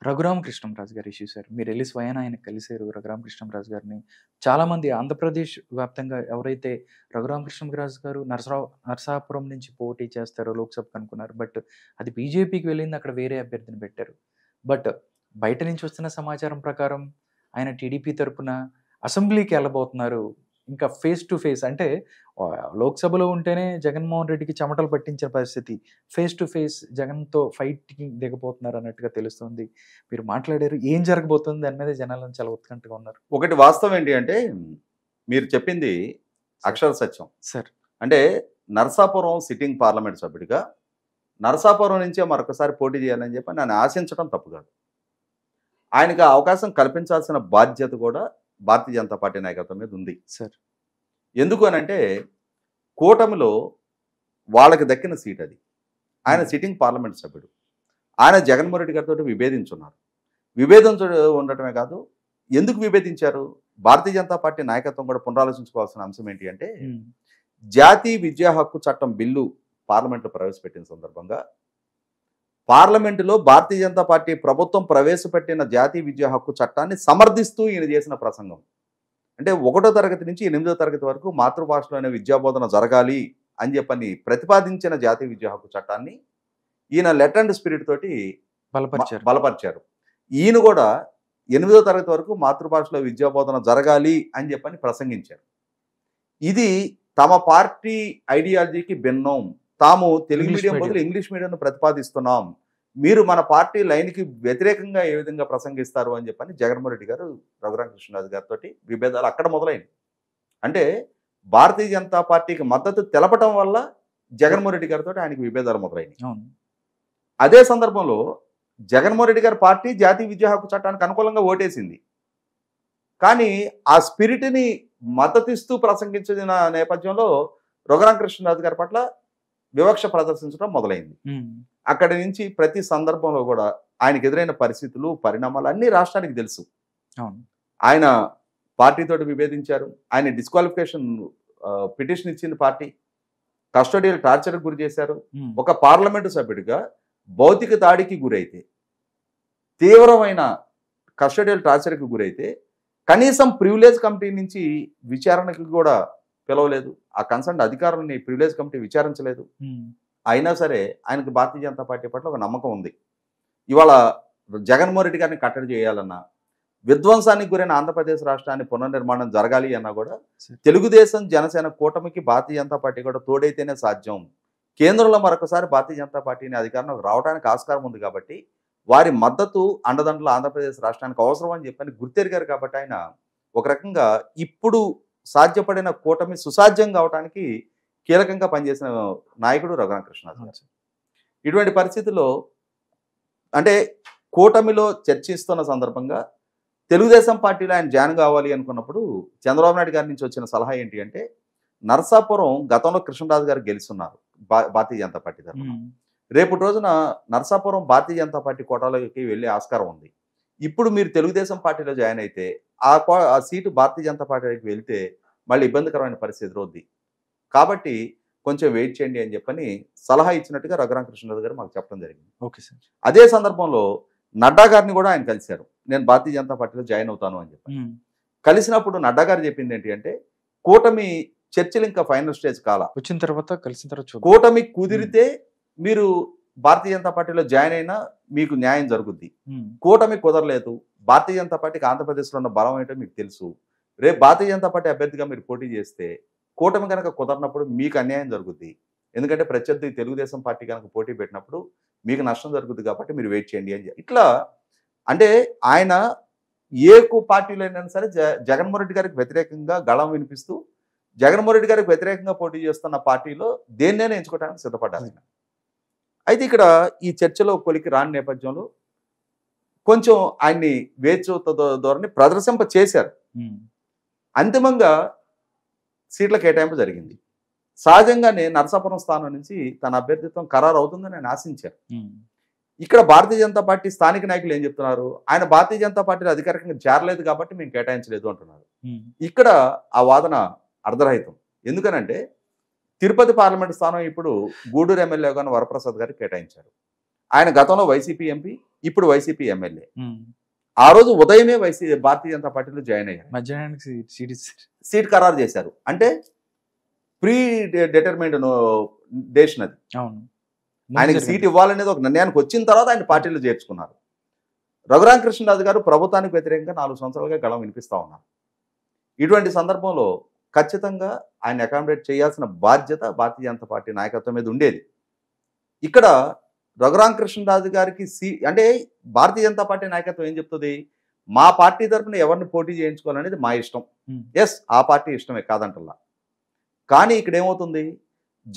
రఘురామకృష్ణంరాజు గారి issue sir. మీరెళ్లి స్వయాన ఆయన్ని కలిసారు రఘురామకృష్ణంరాజు గారిని. చాలామంది ఆంధ్రప్రదేశ్ వ్యాప్తంగా ఎవరైతే రఘురామకృష్ణంరాజు గారు నరసాపురం నుంచి పోటీ చేస్తారో లోక్‌సభకు అనుకున్నారు. బట్ అది బీజేపీకి వెళ్ళింది. అక్కడ వేరే అభ్యర్థిని పెట్టారు. బట్ బయట నుంచి వస్తున్న సమాచారం ప్రకారం ఆయన టీడీపీ తరపున అసెంబ్లీకి ఎళ్ళబోతున్నారు. ఇంకా ఫేస్ టు ఫేస్ అంటే లోక్‌సభలో ఉంటేనే జగన్మోహన్ రెడ్డికి చెమటలు పట్టించిన పరిస్థితి. ఫేస్ టు ఫేస్ జగన్‌తో ఫైట్‌కి దిగబోతున్నారు అన్నట్టుగా తెలుస్తుంది. మీరు మాట్లాడారు. ఏం జరగబోతుంది దాని మీద జనాలను చాలా ఉత్కంఠగా ఉన్నారు. ఒకటి వాస్తవం ఏంటి అంటే మీరు చెప్పింది అక్షర సత్యం. సార్. అంటే నరసాపురం సిట్టింగ్ పార్లమెంట్ సభ్యుడిగా నరసాపురం నుంచే మరొకసారి పోటీ చేయాలని చెప్పి నన్ను ఆశించడం తప్పు కాదు. ఆయనకు అవకాశం కల్పించాల్సిన బాధ్యత కూడా భారతీయ జనతా పార్టీ నాయకత్వం మీద ఉంది సార్. ఎందుకు అనంటే కూటమిలో వాళ్ళకి దక్కిన సీట్ అది. ఆయన సిట్టింగ్ పార్లమెంట్ సభ్యుడు. ఆయన జగన్మోహన్ రెడ్డి గారితో విభేదించున్నారు. విభేదించ ఉండటమే కాదు, ఎందుకు విభేదించారు? భారతీయ జనతా పార్టీ నాయకత్వం కూడా పునరాలోచించుకోవాల్సిన అంశం ఏంటి అంటే జాతీయ విద్యా హక్కు చట్టం బిల్లు పార్లమెంట్లో ప్రవేశపెట్టిన సందర్భంగా పార్లమెంటులో భారతీయ జనతా పార్టీ ప్రభుత్వం ప్రవేశపెట్టిన జాతీయ విద్యా హక్కు చట్టాన్ని సమర్థిస్తూ ఈయన చేసిన ప్రసంగం. అంటే 1వ తరగతి నుంచి 8వ తరగతి వరకు మాతృభాషలోనే విద్యాబోధన జరగాలి అని చెప్పని ప్రతిపాదించిన జాతీయ విద్యా హక్కు చట్టాన్ని ఈయన లెట్ అండ్ స్పిరిట్ తోటి బలపరిచారు. ఈయన కూడా 8వ తరగతి వరకు మాతృభాషలో విద్యాబోధన జరగాలి అని చెప్పని ప్రసంగించారు. ఇది తమ పార్టీ ఐడియాలజీకి భిన్నం. తాము తెలుగు మీడియం బదులు ఇంగ్లీష్ మీడియం ప్రతిపాదిస్తున్నాం. మీరు మన పార్టీ లైన్కి వ్యతిరేకంగా ఏ విధంగా ప్రసంగిస్తారు అని చెప్పని జగన్మోహన్ రెడ్డి గారు రఘురామకృష్ణరాజు గారితో విభేదాలు అక్కడ మొదలైనవి. అంటే భారతీయ జనతా పార్టీకి మద్దతు తెలపటం వల్ల జగన్మోహన్ రెడ్డి గారితో ఆయనకి విభేదాలు మొదలైనవి. అదే సందర్భంలో జగన్మోహన్ రెడ్డి గారి పార్టీ జాతీయ విద్యా హక్కు చట్టానికి అనుకూలంగా ఓటేసింది. కానీ ఆ స్పిరిట్ని మద్దతిస్తూ ప్రసంగించిన నేపథ్యంలో రఘురామకృష్ణరాజు గారి పట్ల వివక్ష ప్రదర్శించడం మొదలైంది. అక్కడి నుంచి ప్రతి సందర్భంలో కూడా ఆయనకు ఎదురైన పరిస్థితులు, పరిణామాలు అన్ని రాష్ట్రానికి తెలుసు. ఆయన పార్టీతో విభేదించారు. ఆయన డిస్క్వాలిఫికేషన్ పిటిషన్ ఇచ్చింది పార్టీ. కస్టోడియల్ టార్చర్కి గురి చేశారు. ఒక పార్లమెంటు సభ్యుడిగా భౌతిక దాడికి గురైతే, తీవ్రమైన కస్టోడియల్ టార్చర్కి గురైతే కనీసం ప్రివిలేజ్ కమిటీ నుంచి విచారణకి కూడా పిలవలేదు. ఆ కన్సర్న్ అధికారులని ప్రివిలేజ్ కమిటీ విచారించలేదు. అయినా సరే ఆయనకు భారతీయ జనతా పార్టీ పట్ల ఒక నమ్మకం ఉంది. ఇవాళ జగన్మోహన్ రెడ్డి గారిని కట్టడి చేయాలన్నా, విధ్వంసానికి గురైన ఆంధ్రప్రదేశ్ రాష్ట్రాన్ని పునర్నిర్మాణం జరగాలి అన్నా కూడా తెలుగుదేశం జనసేన కూటమికి భారతీయ జనతా పార్టీ కూడా తోడైతేనే సాధ్యం. కేంద్రంలో మరొకసారి భారతీయ జనతా పార్టీని అధికారంలోకి రావడానికి ఆస్కారం ఉంది కాబట్టి వారి మద్దతు అండదండలు ఆంధ్రప్రదేశ్ రాష్ట్రానికి అవసరం అని చెప్పని గుర్తెరిగారు. కాబట్టి ఆయన ఒక రకంగా ఇప్పుడు సాధ్యపడిన కూటమి సుసాధ్యం కావడానికి కీలకంగా పనిచేసిన నాయకుడు రఘురామకృష్ణరాజు గారు. ఇటువంటి పరిస్థితుల్లో అంటే కూటమిలో చర్చిస్తున్న సందర్భంగా తెలుగుదేశం పార్టీలో ఆయన జాయిన్ కావాలి అనుకున్నప్పుడు చంద్రబాబు నాయుడు గారి నుంచి వచ్చిన సలహా ఏంటి అంటే నరసాపురం గతంలో కృష్ణరాజు గారు గెలుస్తున్నారు భారతీయ జనతా పార్టీ తరఫున. రేపటి రోజున నరసాపురం భారతీయ జనతా పార్టీ కోటాలోకి వెళ్ళే ఆస్కారం ఉంది. ఇప్పుడు మీరు తెలుగుదేశం పార్టీలో జాయిన్ అయితే ఆ సీటు భారతీయ జనతా పార్టీకి వెళ్తే మళ్ళీ ఇబ్బందికరమైన పరిస్థితి ఎదురవుద్ది. కాబట్టి కొంచెం వెయిట్ చేయండి అని చెప్పని సలహా ఇచ్చినట్టుగా రఘురామకృష్ణరాజు గారు మాకు చెప్పడం జరిగింది. Okay sir. అదే సందర్భంలో నడ్డా గారిని కూడా ఆయన కలిశారు. నేను భారతీయ జనతా పార్టీలో జాయిన్ అవుతాను అని చెప్పి కలిసినప్పుడు నడ్డా గారు చెప్పింది ఏంటి అంటే కూటమి చర్చలు ఇంకా ఫైనల్ స్టేజ్ కాల వచ్చిన తర్వాత కలిసిన తర్వాత కూటమి కుదిరితే మీరు భారతీయ జనతా పార్టీలో జాయిన్ అయినా మీకు న్యాయం జరుగుద్ది. కూటమి కుదరలేదు. భారతీయ జనతా పార్టీకి ఆంధ్రప్రదేశ్లో ఉన్న బలం ఏంటో మీకు తెలుసు. రేపు భారతీయ జనతా పార్టీ అభ్యర్థిగా మీరు పోటీ చేస్తే కూటమి కనుక కుదరనప్పుడు మీకు అన్యాయం జరుగుద్ది. ఎందుకంటే ప్రత్యర్థి తెలుగుదేశం పార్టీ కనుక పోటీ పెట్టినప్పుడు మీకు నష్టం జరుగుద్ది. కాబట్టి మీరు వెయిట్ చేయండి అని ఇట్లా అంటే ఆయన ఏ పార్టీలో అయినా సరే జగన్మోహన్ రెడ్డి గారికి వ్యతిరేకంగా గళం వినిపిస్తూ జగన్మోహన్ రెడ్డి గారికి వ్యతిరేకంగా పోటీ చేస్తున్న పార్టీలో దేన్నైనా ఎంచుకోవడానికి సిద్ధపడ్డారు. అయితే ఇక్కడ ఈ చర్చలో కొలికి రాని నేపథ్యంలో కొంచెం ఆయన్ని వేచూత ధోరణి ప్రదర్శింప చేశారు. అంతిమంగా సీట్ల కేటాయింపు జరిగింది. సహజంగానే నరసాపురం స్థానం నుంచి తన అభ్యర్థిత్వం ఖరారు అవుతుందని ఆయన ఆశించారు. ఇక్కడ భారతీయ జనతా పార్టీ స్థానిక నాయకులు ఏం చెప్తున్నారు? ఆయన భారతీయ జనతా పార్టీలో అధికారికంగా చేరలేదు కాబట్టి మేము కేటాయించలేదు అంటున్నారు. ఇక్కడ ఆ వాదన అర్ధరహితం. ఎందుకనంటే తిరుపతి పార్లమెంట్ స్థానం ఇప్పుడు గూడూరు ఎమ్మెల్యేగా వరప్రసాద్ గారికి కేటాయించారు. ఆయన గతంలో వైసీపీ ఎంపీ, ఇప్పుడు వైసీపీ ఎమ్మెల్యే. ఆ రోజు ఉదయమే భారతీయ జనతా పార్టీలో జాయిన్ అయ్యారు. మధ్యాహ్నానికి సీట్ ఖరారు చేశారు. అంటే ప్రీ డిటర్మైన్డ్ డేషన్ అది. అవును, ఆయనకి సీట్ ఇవ్వాలనేది ఒక నిర్ణయానికి వచ్చిన తర్వాత ఆయన పార్టీలో చేర్చుకున్నారు. రఘురామకృష్ణరాజు గారు ప్రభుత్వానికి వ్యతిరేకంగా 4 సంవత్సరాలుగా గళం వినిపిస్తా ఉన్నారు. ఇటువంటి సందర్భంలో ఖచ్చితంగా ఆయన అకామిడేట్ చేయాల్సిన బాధ్యత భారతీయ జనతా పార్టీ నాయకత్వం మీద ఉండేది. ఇక్కడ రఘురామకృష్ణరాజు గారికి అంటే భారతీయ జనతా పార్టీ నాయకత్వం ఏం చెప్తుంది, మా పార్టీ తరఫున ఎవరిని పోటీ చేయించుకోవాలనేది మా ఇష్టం. ఎస్, ఆ పార్టీ ఇష్టమే కాదంటల్లా. కానీ ఇక్కడ ఏమవుతుంది,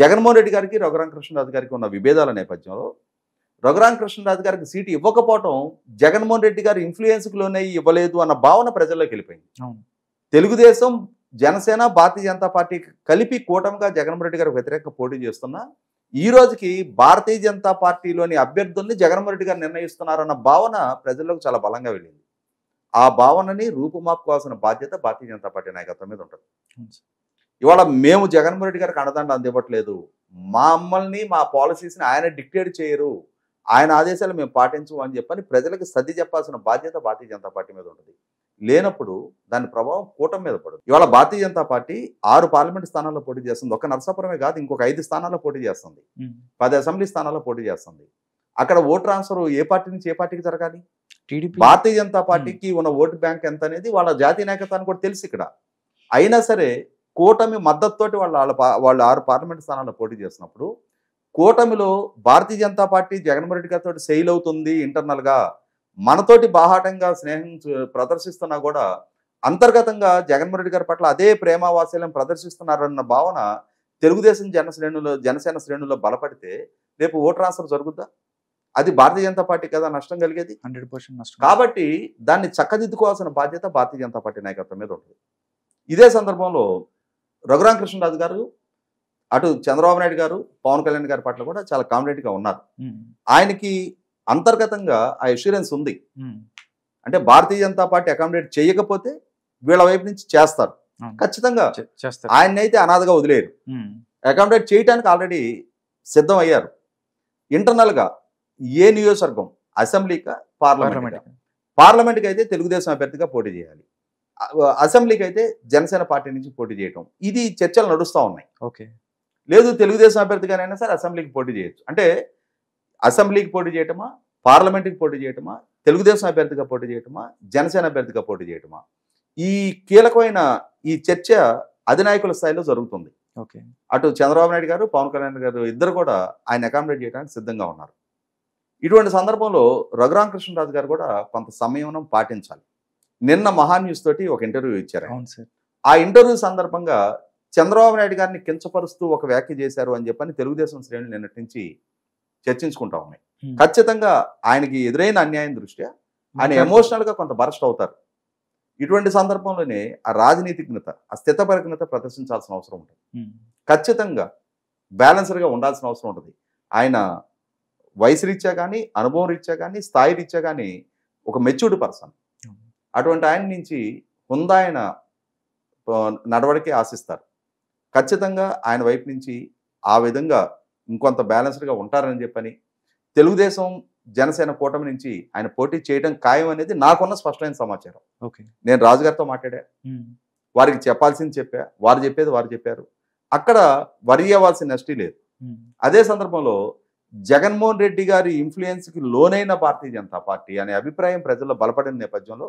జగన్మోహన్ రెడ్డి గారికి రఘురామకృష్ణరాజు గారికి ఉన్న విభేదాల నేపథ్యంలో రఘురామకృష్ణరాజు గారికి సీటు ఇవ్వకపోవడం జగన్మోహన్ రెడ్డి గారి ఇన్ఫ్లుయెన్స్కి లోనే ఇవ్వలేదు అన్న భావన ప్రజల్లోకి వెళ్ళిపోయింది. తెలుగుదేశం, జనసేన, భారతీయ జనతా పార్టీ కలిపి కూటమిగా జగన్మోహన్ రెడ్డి గారికి వ్యతిరేకంగా పోటీ చేస్తున్నా ఈ రోజుకి భారతీయ జనతా పార్టీలోని అభ్యర్థుల్ని జగన్మోహన్ రెడ్డి గారు నిర్ణయిస్తున్నారన్న భావన ప్రజల్లోకి చాలా బలంగా వెళ్ళింది. ఆ భావనని రూపుమాపుకోవాల్సిన బాధ్యత భారతీయ జనతా పార్టీ నాయకత్వం మీద ఉంటుంది. ఇవాళ మేము జగన్మోహన్ రెడ్డి గారికి అండదండ అందివ్వట్లేదు, మమ్మల్ని మా పాలసీస్ని ఆయన డిక్టేట్ చేయరు, ఆయన ఆదేశాలు మేము పాటించము అని చెప్పని ప్రజలకు సర్ది చెప్పాల్సిన బాధ్యత భారతీయ జనతా పార్టీ మీద ఉంటుంది. లేనప్పుడు దాని ప్రభావం కూటమి మీద పడదు. ఇవాళ భారతీయ జనతా పార్టీ 6 పార్లమెంట్ స్థానాల్లో పోటీ చేస్తుంది. ఒక నరసాపురమే కాదు, ఇంకొక 5 స్థానాల్లో పోటీ చేస్తుంది, 10 అసెంబ్లీ స్థానాల్లో పోటీ చేస్తుంది. అక్కడ ఓట్ ట్రాన్స్ఫర్ ఏ పార్టీ నుంచి ఏ పార్టీకి జరగాలి? భారతీయ జనతా పార్టీకి ఉన్న ఓటు బ్యాంక్ ఎంత అనేది వాళ్ళ జాతీయ నాయకత్వానికి కూడా తెలుసు. ఇక్కడ అయినా సరే కూటమి మద్దతుతోటి వాళ్ళు 6 పార్లమెంట్ స్థానాల్లో పోటీ చేస్తున్నప్పుడు కూటమిలో భారతీయ జనతా పార్టీ జగన్మోహన్ రెడ్డి గారితో సెయిల్ అవుతుంది, ఇంటర్నల్గా మనతోటి బాహాటంగా స్నేహం ప్రదర్శిస్తున్నా కూడా అంతర్గతంగా జగన్మోహన్ రెడ్డి గారి పట్ల అదే ప్రేమావాత్సల్యం ప్రదర్శిస్తున్నారన్న భావన తెలుగుదేశం జనసేన శ్రేణుల్లో బలపడితే రేపు ఓట్ ట్రాన్స్ఫర్ జరుగుద్దా? అది భారతీయ జనతా పార్టీ కదా నష్టం కలిగేది. 100% నష్టం. కాబట్టి దాన్ని చక్కదిద్దుకోవాల్సిన బాధ్యత భారతీయ జనతా పార్టీ నాయకత్వం మీద ఉంటుంది. ఇదే సందర్భంలో రఘురామకృష్ణరాజు గారు అటు చంద్రబాబు నాయుడు గారు, పవన్ కళ్యాణ్ గారి పట్ల కూడా చాలా కాన్ఫిడెంట్గా ఉన్నారు. ఆయనకి అంతర్గతంగా ఆ అష్యూరెన్స్ ఉంది. అంటే భారతీయ జనతా పార్టీ అకామిడేట్ చేయకపోతే వీళ్ళ వైపు నుంచి చేస్తారు, ఖచ్చితంగా ఆయన అయితే అనాథగా వదిలేరు. అకామిడేట్ చేయడానికి ఆల్రెడీ సిద్ధం అయ్యారు. ఇంటర్నల్గా ఏ నియోజకవర్గం, అసెంబ్లీకా పార్లమెంట్కి అయితే తెలుగుదేశం అభ్యర్థిగా పోటీ చేయాలి, అసెంబ్లీకి అయితే జనసేన పార్టీ నుంచి పోటీ చేయటం, ఇది చర్చలు నడుస్తూ ఉన్నాయి. ఓకే, లేదు తెలుగుదేశం అభ్యర్థిగానైనా సరే అసెంబ్లీకి పోటీ చేయొచ్చు. అంటే అసెంబ్లీకి పోటీ చేయటమా, పార్లమెంట్కి పోటీ చేయటమా, తెలుగుదేశం అభ్యర్థిగా పోటీ చేయటమా, జనసేన అభ్యర్థిగా పోటీ చేయటమా, ఈ కీలకమైన ఈ చర్చ అధినాయకుల స్థాయిలో జరుగుతుంది. ఓకే, అటు చంద్రబాబు నాయుడు గారు, పవన్ కళ్యాణ్ గారు ఇద్దరు కూడా ఆయన అకామిడేట్ చేయడానికి సిద్ధంగా ఉన్నారు. ఇటువంటి సందర్భంలో రఘురామకృష్ణరాజు గారు కూడా కొంత సంయమనం పాటించాలి. నిన్న మహాన్యూస్ తోటి ఒక ఇంటర్వ్యూ ఇచ్చారు. ఆ ఇంటర్వ్యూ సందర్భంగా చంద్రబాబు నాయుడు గారిని కించపరుస్తూ ఒక వ్యాఖ్య చేశారు అని చెప్పని తెలుగుదేశం శ్రేణులు నిన్నటి నుంచి చర్చించుకుంటా ఉన్నాయి. ఖచ్చితంగా ఆయనకి ఎదురైన అన్యాయం దృష్ట్యా ఆయన ఎమోషనల్గా కొంత బరస్ట్ అవుతారు. ఇటువంటి సందర్భంలోనే ఆ రాజనీతిజ్ఞత, ఆ స్థితపరిజ్ఞత ప్రదర్శించాల్సిన అవసరం ఉంటుంది. ఖచ్చితంగా బ్యాలెన్స్డ్గా ఉండాల్సిన అవసరం ఉంటుంది. ఆయన వయసు రీత్యా కానీ, అనుభవం రీత్యా కానీ, స్థాయి రీత్యా కానీ ఒక మెచ్యూర్డ్ పర్సన్. అటువంటి ఆయన నుంచి హుందాయన నడవడికే ఆశిస్తారు. ఖచ్చితంగా ఆయన వైపు నుంచి ఆ విధంగా ఇంకొంత బ్యాలెన్స్డ్గా ఉంటారని చెప్పని తెలుగుదేశం జనసేన కూటమి నుంచి ఆయన పోటీ చేయడం ఖాయం అనేది నాకున్న స్పష్టమైన సమాచారం. నేను రాజుగారితో మాట్లాడా, వారికి చెప్పాల్సింది చెప్పా, వారు చెప్పేది వారు చెప్పారు. అక్కడ వరి అవ్వాల్సిన నష్టం లేదు. అదే సందర్భంలో జగన్మోహన్ రెడ్డి గారి ఇన్ఫ్లుయెన్స్కి లోనైన భారతీయ జనతా పార్టీ అనే అభిప్రాయం ప్రజల్లో బలపడిన నేపథ్యంలో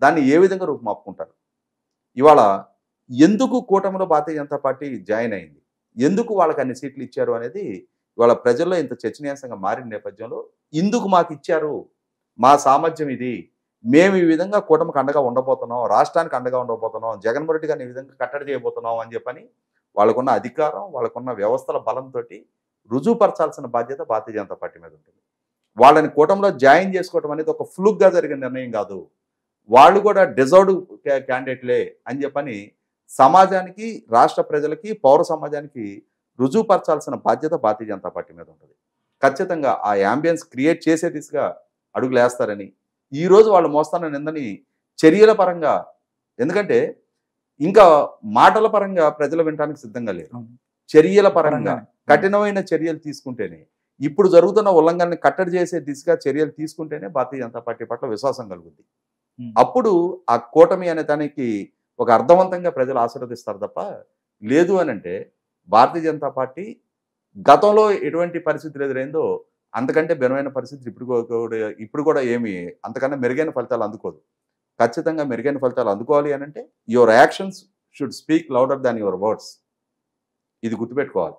దాన్ని ఏ విధంగా రూపుమాపుకుంటారు? ఇవాళ ఎందుకు కూటమిలో భారతీయ జనతా పార్టీ జాయిన్ అయింది, ఎందుకు వాళ్ళకి అన్ని సీట్లు ఇచ్చారు అనేది ఇవాళ ప్రజల్లో ఇంత చర్చనీయాంశంగా మారిన నేపథ్యంలో ఇందుకు మాకు ఇచ్చారు, మా సామర్థ్యం ఇది, మేము ఈ విధంగా కూటమికి అండగా ఉండబోతున్నాం, రాష్ట్రానికి అండగా ఉండబోతున్నాం, జగన్మోహన్ రెడ్డి గారిని ఈ విధంగా కట్టడి చేయబోతున్నాం అని చెప్పని వాళ్ళకున్న అధికారం, వాళ్ళకున్న వ్యవస్థల బలంతో రుజువుపరచాల్సిన బాధ్యత భారతీయ జనతా పార్టీ మీద ఉంటుంది. వాళ్ళని కూటమిలో జాయిన్ చేసుకోవడం అనేది ఒక ఫ్లూక్గా జరిగిన నిర్ణయం కాదు. వాళ్ళు కూడా డిజర్వ్డ్ క్యాండిడేట్లే అని చెప్పని సమాజానికి, రాష్ట్ర ప్రజలకి, పౌర సమాజానికి రుజువుపరచాల్సిన బాధ్యత భారతీయ జనతా పార్టీ మీద ఉంటుంది. ఖచ్చితంగా ఆ యాంబియన్స్ క్రియేట్ చేసే దిశగా అడుగులేస్తారని ఈరోజు వాళ్ళు మోస్తున్న నిందని చర్యల పరంగా, ఎందుకంటే ఇంకా మాటల పరంగా ప్రజలు వినడానికి సిద్ధంగా లేరు, చర్యల పరంగా కఠినమైన చర్యలు తీసుకుంటేనే ఇప్పుడు జరుగుతున్న ఉల్లంఘనని కట్టడి చేసే దిశగా చర్యలు తీసుకుంటేనే భారతీయ జనతా పార్టీ పట్ల విశ్వాసం కలుగుద్ది. అప్పుడు ఆ కూటమి అనే దానికి ఒక అర్థవంతంగా ప్రజలు ఆశీర్వదిస్తారు తప్ప, లేదు అని అంటే భారతీయ జనతా పార్టీ గతంలో ఎటువంటి పరిస్థితులు ఎదురైందో అంతకంటే భిన్నమైన పరిస్థితులు ఇప్పుడు కూడా ఏమి అంతకన్నా మెరుగైన ఫలితాలు అందుకోదు. ఖచ్చితంగా మెరుగైన ఫలితాలు అందుకోవాలి అని అంటే your actions should speak louder than your words. ఇది గుర్తుపెట్టుకోవాలి.